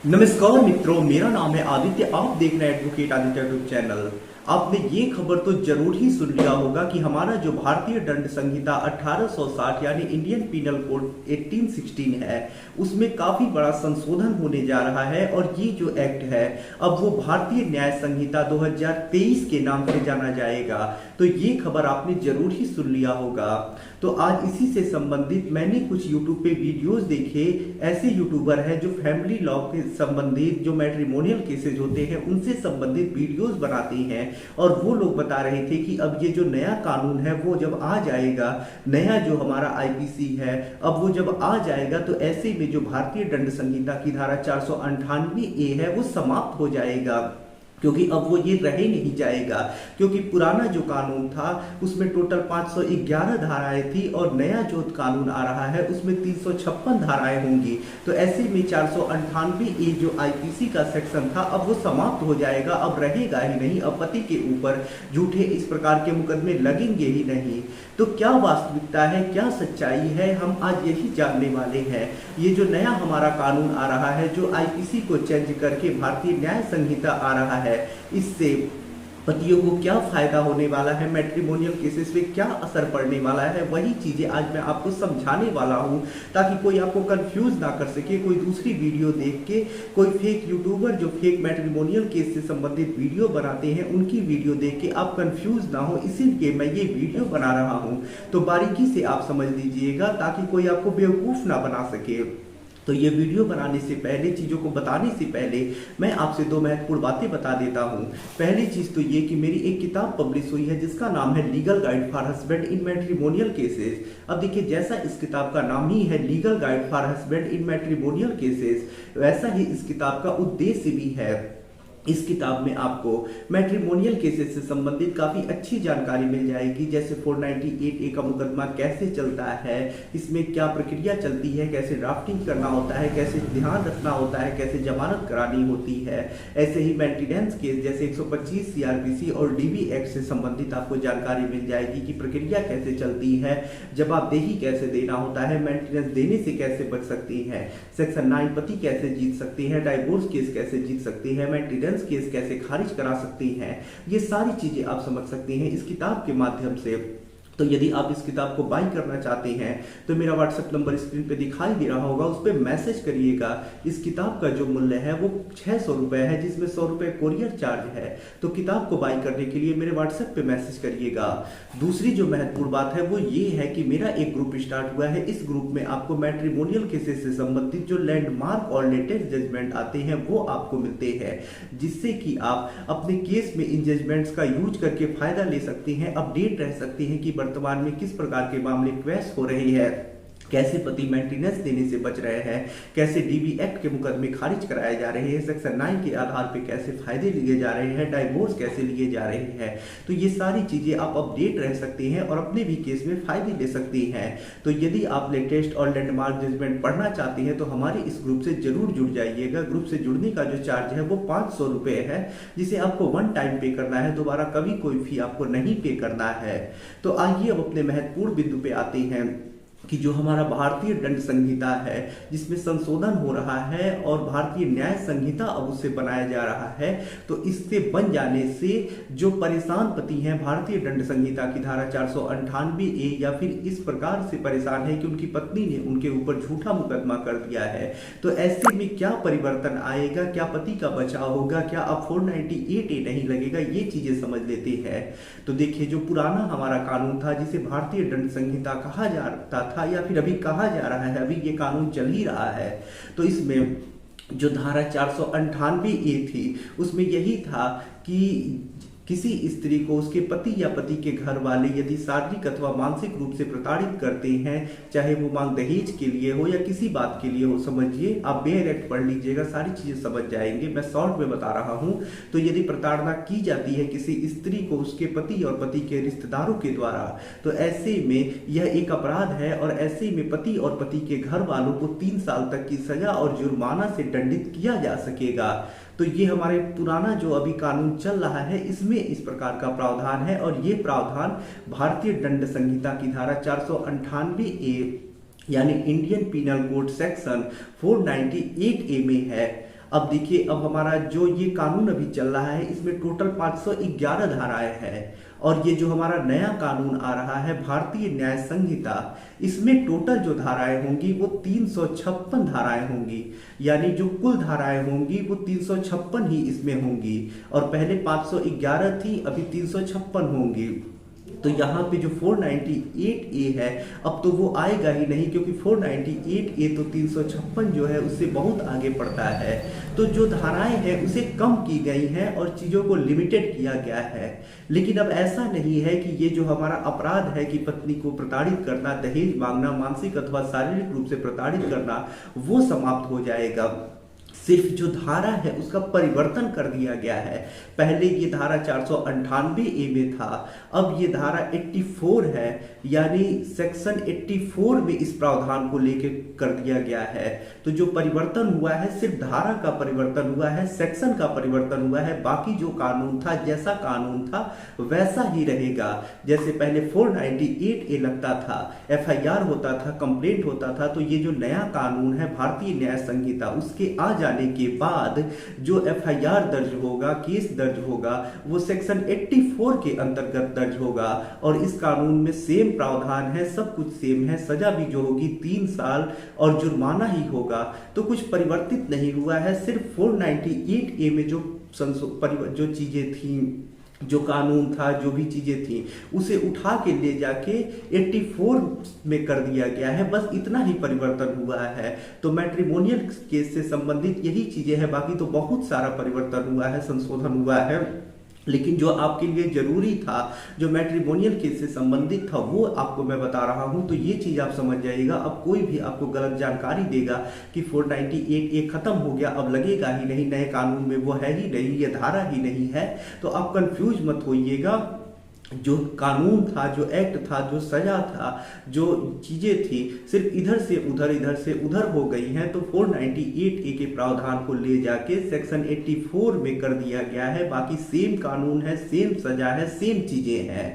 नमस्कार मित्रों, मेरा नाम है आदित्य। आप देख रहे हैं एडवोकेट आदित्य यूट्यूब चैनल। आपने ये खबर तो जरूर ही सुन लिया होगा कि हमारा जो भारतीय दंड संहिता 1860 यानी इंडियन पिनल कोड 1816 है, उसमें काफी बड़ा संशोधन होने जा रहा है। और ये जो एक्ट है अब वो भारतीय न्याय संहिता 2023 के नाम से जाना जाएगा। तो ये खबर आपने जरूर ही सुन लिया होगा। तो आज इसी से संबंधित मैंने कुछ यूट्यूब पे वीडियोस देखे। ऐसे यूट्यूबर हैं जो फैमिली लॉ के संबंधित, जो मैट्रिमोनियल केसेज होते हैं उनसे संबंधित वीडियोस बनाते हैं। और वो लोग बता रहे थे कि अब ये जो नया कानून है वो जब आ जाएगा, नया जो हमारा आईपीसी है अब वो जब आ जाएगा, तो ऐसे में जो भारतीय दंड संहिता की धारा 498 ए है वो समाप्त हो जाएगा। क्योंकि अब वो ये रहे नहीं जाएगा, क्योंकि पुराना जो कानून था उसमें टोटल 511 धाराएं थी और नया जो कानून आ रहा है उसमें 356 धाराएं होंगी। तो ऐसे में 498 ए जो आईपीसी का सेक्शन था अब वो समाप्त हो जाएगा, अब रहेगा ही नहीं। अब पति के ऊपर झूठे इस प्रकार के मुकदमे लगेंगे ही नहीं। तो क्या वास्तविकता है, क्या सच्चाई है, हम आज यही जानने वाले हैं। ये जो नया हमारा कानून आ रहा है, जो आईपीसी को चेंज करके भारतीय न्याय संहिता आ रहा है, इससे पतियों को क्या फायदा होने वाला है, मैट्रिमोनियल केसेस पे क्या असर पड़ने वाला है, वही चीजें आज मैं आपको समझाने वाला हूं, ताकि कोई आपको कंफ्यूज ना कर सके। कोई दूसरी वीडियो देख के कोई फेक यूट्यूबर जो फेक मैट्रिमोनियल केस से संबंधित वीडियो बनाते हैं उनकी वीडियो देख के आप कंफ्यूज ना हो, इसीलिए मैं ये वीडियो बना रहा हूं। तो बारीकी से आप समझ लीजिएगा ताकि कोई आपको बेवकूफ ना बना सके। तो ये वीडियो बनाने से पहले, चीज़ों को बताने से पहले मैं आपसे दो महत्वपूर्ण बातें बता देता हूँ। पहली चीज़ तो ये कि मेरी एक किताब पब्लिश हुई है जिसका नाम है legal guide for husband in matrimonial cases. अब देखिए, जैसा इस किताब का नाम ही है legal guide for husband in matrimonial cases, वैसा ही इस किताब का उद्देश्य भी है। इस किताब में आपको मैट्रिमोनियल केसेस से संबंधित काफ़ी अच्छी जानकारी मिल जाएगी, जैसे 498 ए का मुकदमा कैसे चलता है, इसमें क्या प्रक्रिया चलती है, कैसे ड्राफ्टिंग करना होता है, कैसे ध्यान रखना होता है, कैसे जमानत करानी होती है। ऐसे ही मेंटेनेंस केस जैसे 125 सीआरपीसी और डीबी एक्ट से संबंधित आपको जानकारी मिल जाएगी कि प्रक्रिया कैसे चलती है, जवाबदेही कैसे देना होता है, मेंटेनेंस देने से कैसे बच सकती है, सेक्शन 9 पति कैसे जीत सकती है, डाइवोर्स केस कैसे जीत सकती है, मेंटेनेंस केस कैसे खारिज करा सकती हैं। ये सारी चीजें आप समझ सकते हैं इस किताब के माध्यम से। तो यदि आप इस किताब को बाई करना चाहते हैं तो मेरा व्हाट्सएप नंबर स्क्रीन पे दिखाई दे रहा होगा, उस पर मैसेज करिएगा। इस किताब का जो मूल्य है वो 600 रुपए है, जिसमें 100 रुपए कोरियर चार्ज है। तो किताब को बाई करने के लिए मेरे व्हाट्सएप पे मैसेज करिएगा। दूसरी जो महत्वपूर्ण बात है वो ये है कि मेरा एक ग्रुप स्टार्ट हुआ है। इस ग्रुप में आपको मैट्रिमोनियल केसेस से संबंधित जो लैंडमार्क और लेटेस्ट जजमेंट आते हैं वो आपको मिलते हैं, जिससे कि आप अपने केस में इन जजमेंट्स का यूज करके फायदा ले सकते हैं, अपडेट रह सकते हैं कि वर्तमान में किस प्रकार के मामले क्वेश हो रही है, कैसे पति मेंटेनेंस देने से बच रहे हैं, कैसे डीबी एक्ट के मुकदमे खारिज कराए जा रहे हैं, सेक्शन 9 के आधार पर कैसे फायदे लिए जा रहे हैं, डाइवोर्स कैसे लिए जा रहे हैं। तो ये सारी चीजें आप अपडेट रह सकते हैं और अपने भी केस में फायदे ले सकते हैं। तो यदि आप लेटेस्ट और लैंडमार्क जजमेंट पढ़ना चाहते हैं तो हमारे इस ग्रुप से जरूर जुड़ जाइएगा। ग्रुप से जुड़ने का जो चार्ज है वो 500 रुपए है, जिसे आपको वन टाइम पे करना है, दोबारा कभी कोई फी आपको नहीं पे करना है। तो आइए अब अपने महत्वपूर्ण बिंदु पे आते हैं कि जो हमारा भारतीय दंड संहिता है जिसमें संशोधन हो रहा है और भारतीय न्याय संहिता अब उससे बनाया जा रहा है, तो इससे बन जाने से जो परेशान पति हैं भारतीय दंड संहिता की धारा 498 ए या फिर इस प्रकार से परेशान है कि उनकी पत्नी ने उनके ऊपर झूठा मुकदमा कर दिया है, तो ऐसे में क्या परिवर्तन आएगा, क्या पति का बचाव होगा, क्या अब 498 ए नहीं लगेगा, ये चीजें समझ लेते हैं। तो देखिए, जो पुराना हमारा कानून था जिसे भारतीय दंड संहिता कहा जाता था या फिर अभी कहा जा रहा है, अभी ये कानून चल ही रहा है, तो इसमें जो धारा 498 ए थी उसमें यही था कि किसी स्त्री को उसके पति या पति के घर वाले यदि शारीरिक अथवा मानसिक रूप से प्रताड़ित करते हैं, चाहे वो मांग दहेज के लिए हो या किसी बात के लिए हो, समझिए, आप बेयर एक्ट पढ़ लीजिएगा, सारी चीजें समझ जाएंगे, मैं शॉर्ट में बता रहा हूं। तो यदि प्रताड़ना की जाती है किसी स्त्री को उसके पति और पति के रिश्तेदारों के द्वारा, तो ऐसे में यह एक अपराध है और ऐसे में पति और पति के घर वालों को 3 साल तक की सजा और जुर्माना से दंडित किया जा सकेगा। तो ये हमारे पुराना जो अभी कानून चल रहा है इसमें इस प्रकार का प्रावधान है, और ये प्रावधान भारतीय दंड संहिता की धारा 498 ए यानी इंडियन पिनल कोड सेक्शन 498 ए में है। अब देखिए, अब हमारा जो ये कानून अभी चल रहा है इसमें टोटल 511 धाराएं हैं, और ये जो हमारा नया कानून आ रहा है भारतीय न्याय संहिता, इसमें टोटल जो धाराएं होंगी वो 356 धाराएं होंगी। यानी जो कुल धाराएं होंगी वो 356 ही इसमें होंगी, और पहले 511 थी, अभी 356 होंगी। तो यहाँ पे जो 498A है अब तो वो आएगा ही नहीं, क्योंकि 498A तो 356 जो है उससे बहुत आगे पड़ता है। तो जो धाराएं हैं उसे कम की गई हैं और चीज़ों को लिमिटेड किया गया है। लेकिन अब ऐसा नहीं है कि ये जो हमारा अपराध है कि पत्नी को प्रताड़ित करना, दहेज मांगना, मानसिक अथवा शारीरिक रूप से प्रताड़ित करना, वो समाप्त हो जाएगा। सिर्फ जो धारा है उसका परिवर्तन कर दिया गया है। पहले ये धारा 498A में था, अब ये धारा 84 है, यानी सेक्शन 84 में इस प्रावधान को लेके कर दिया गया है। तो जो परिवर्तन हुआ है सिर्फ धारा का परिवर्तन हुआ है, सेक्शन का परिवर्तन हुआ है। बाकी जो कानून था, जैसा कानून था वैसा ही रहेगा। जैसे पहले 498A लगता था, FIR होता था, कंप्लेंट होता था, तो ये जो नया कानून है भारतीय न्याय संहिता, उसके आ जाने के बाद जो FIR दर्ज होगा, केस दर्ज होगा, वो सेक्शन 84 के अंतर्गत दर्ज होगा। और इस कानून में सेम प्रावधान है, सब कुछ सेम है। सजा भी जो होगी 3 साल और जुर्माना ही होगा। तो कुछ परिवर्तित नहीं हुआ है। सिर्फ 498A में जो चीजें थी, जो कानून था, जो भी चीजें थी, उसे उठा के ले जाके 84 में कर दिया गया है। बस इतना ही परिवर्तन हुआ है। तो मैट्रिमोनियल केस से संबंधित यही चीजें हैं, बाकी तो बहुत सारा परिवर्तन हुआ है, संशोधन हुआ है। लेकिन जो आपके लिए जरूरी था, जो मैट्रिमोनियल केस से संबंधित था, वो आपको मैं बता रहा हूं। तो ये चीज आप समझ जाइएगा। अब कोई भी आपको गलत जानकारी देगा कि 498A खत्म हो गया, अब लगेगा ही नहीं, नए कानून में वो है ही नहीं, ये धारा ही नहीं है, तो आप कंफ्यूज मत होइएगा। जो कानून था, जो एक्ट था, जो सजा था, जो चीजें थी, सिर्फ इधर से उधर हो गई हैं। तो 498A के प्रावधान को ले जाके सेक्शन 84 में कर दिया गया है। बाकी सेम कानून है, सेम सजा है, सेम चीजें हैं।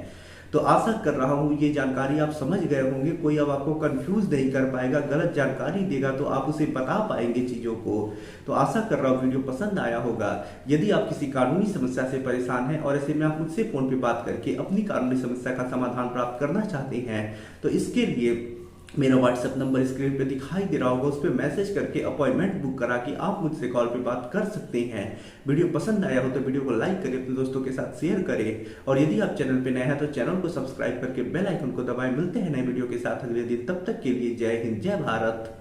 तो आशा कर रहा हूँ ये जानकारी आप समझ गए होंगे। कोई अब आपको कंफ्यूज नहीं कर पाएगा। गलत जानकारी देगा तो आप उसे बता पाएंगे चीज़ों को। तो आशा कर रहा हूँ वीडियो पसंद आया होगा। यदि आप किसी कानूनी समस्या से परेशान हैं और ऐसे में आप मुझसे फ़ोन पे बात करके अपनी कानूनी समस्या का समाधान प्राप्त करना चाहते हैं, तो इसके लिए मेरा व्हाट्सएप नंबर स्क्रीन पे दिखाई दे रहा होगा, उस पर मैसेज करके अपॉइंटमेंट बुक करा के आप मुझसे कॉल पे बात कर सकते हैं। वीडियो पसंद आया हो तो वीडियो को लाइक करें, अपने दोस्तों के साथ शेयर करें, और यदि आप चैनल पे नए हैं तो चैनल को सब्सक्राइब करके बेल आइकन को दबाएं। मिलते हैं नए वीडियो के साथ अगले दिन, तब तक के लिए जय हिंद, जय भारत।